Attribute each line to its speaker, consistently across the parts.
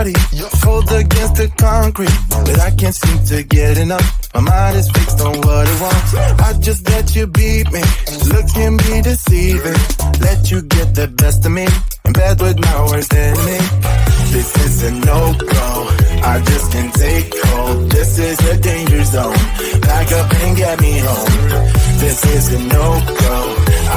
Speaker 1: body, cold against the concrete, but I can't seem to get enough. My mind is fixed on what it wants. I just let you beat me, look can be deceiving. Let you get the best of me, in bed with my worst enemy. This is a no-go, I just can't take hold. This is a danger zone, back up and get me home. This is a no-go,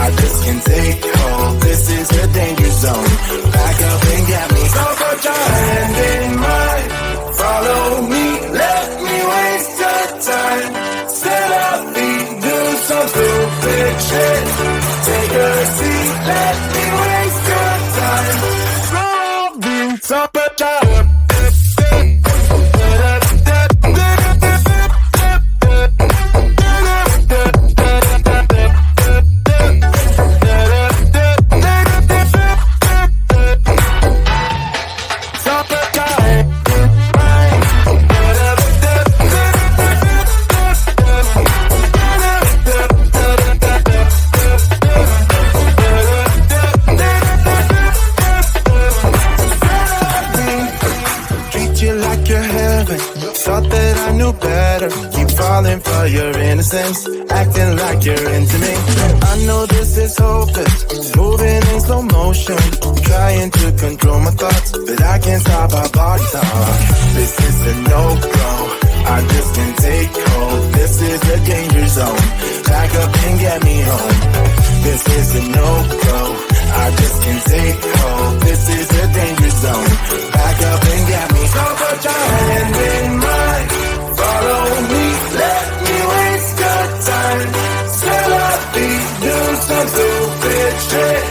Speaker 1: I just can't take hold. This is a danger zone, back up and get me home. So put your hand in mine, follow me, let me waste your time. Set up feet, do some stupid shit. Take a seat, let me waste your time. So put your for your innocence, acting like you're into me. I know this is hopeless, moving in slow motion, trying to control my thoughts, but I can't stop our body talk. This is a no-go, I just can't take hold. This is a danger zone, back up and get me home. This is a no-go, I just can't take hold. This is a danger zone, back up and get me home. So put your hand in mine, follow me, let me waste your time. Set up feet, do some stupid shit.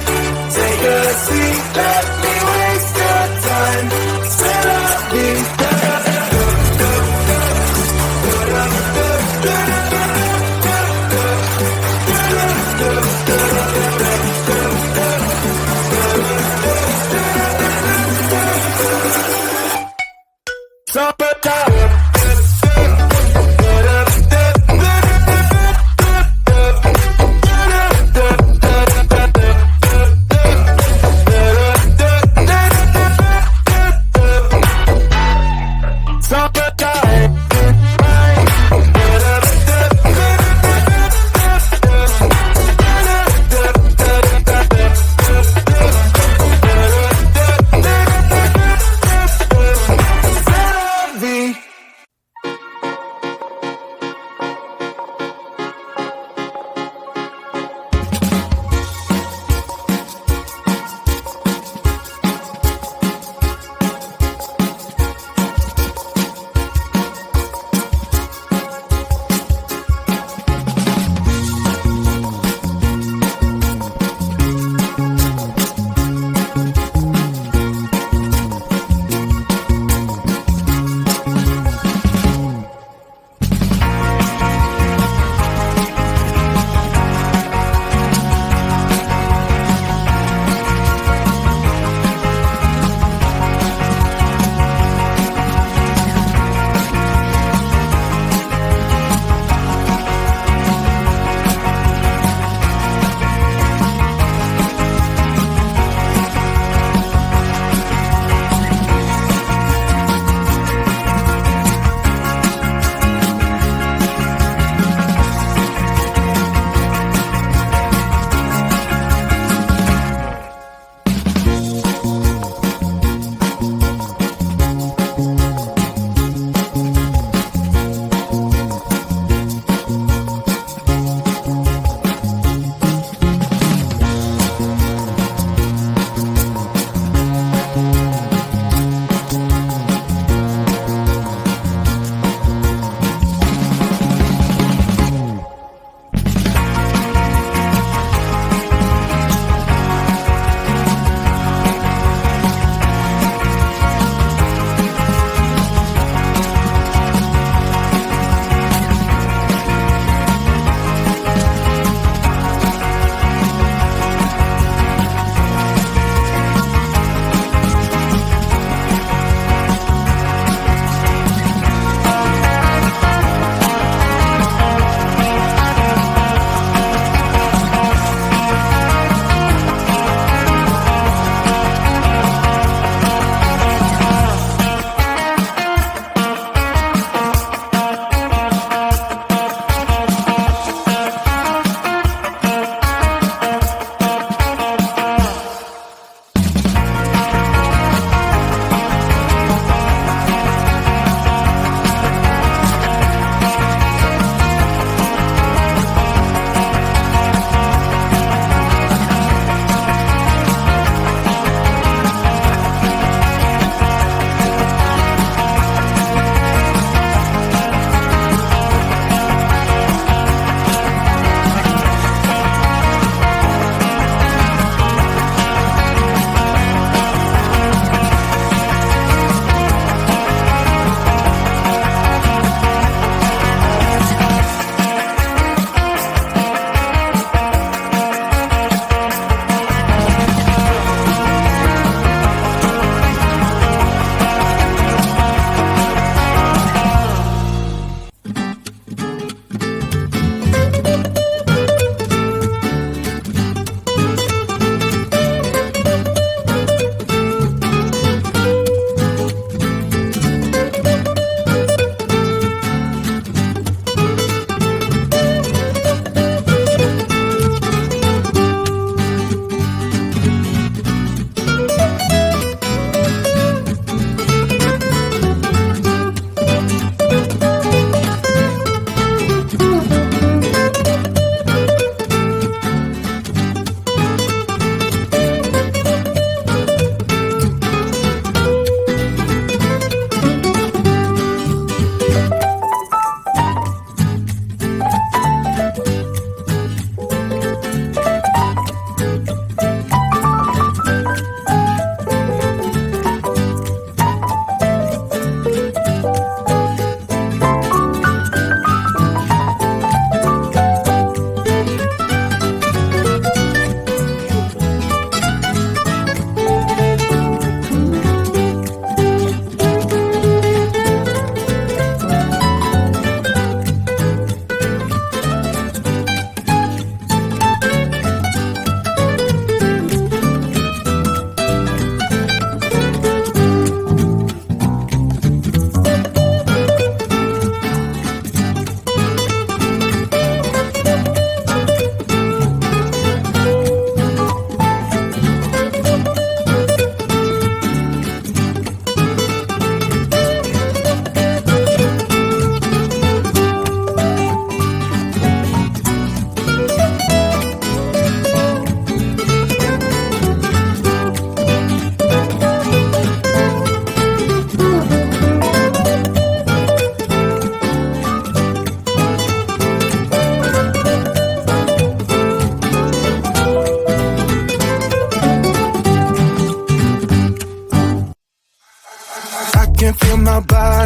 Speaker 1: Take a seat, let me waste your time. Set up feet.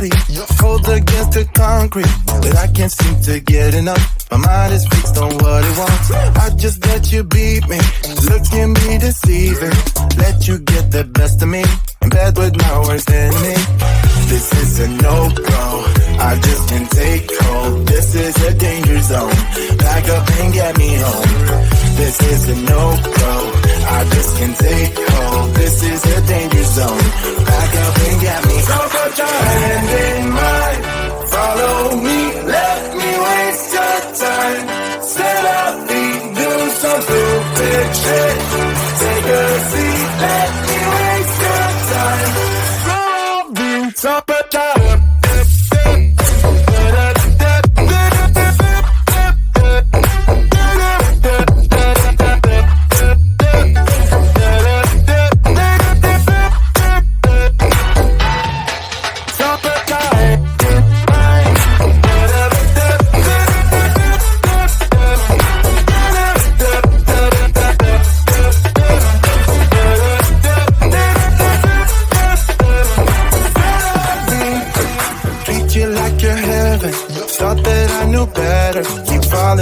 Speaker 1: body, cold against the concrete, but I can't seem to get enough. My mind is fixed on what it wants. I just let you beat me, look at me deceiving, let you get the best of me, in bed with my worst enemy. This is a no-go, I just can't take hold. This is a danger zone, back up and get me home. This is a no-go, I just can't take hold. This is a danger zone, back up and get me. So put your hand in mine, follow me, let me waste your time. Set up feet, do some stupid shit. Take a seat, let me waste your time. Top of the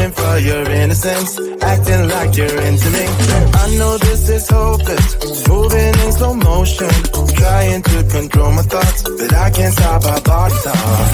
Speaker 1: for your innocence, acting like you're into me. I know this is hopeless, moving in slow motion, trying to control my thoughts, but I can't stop our body talk.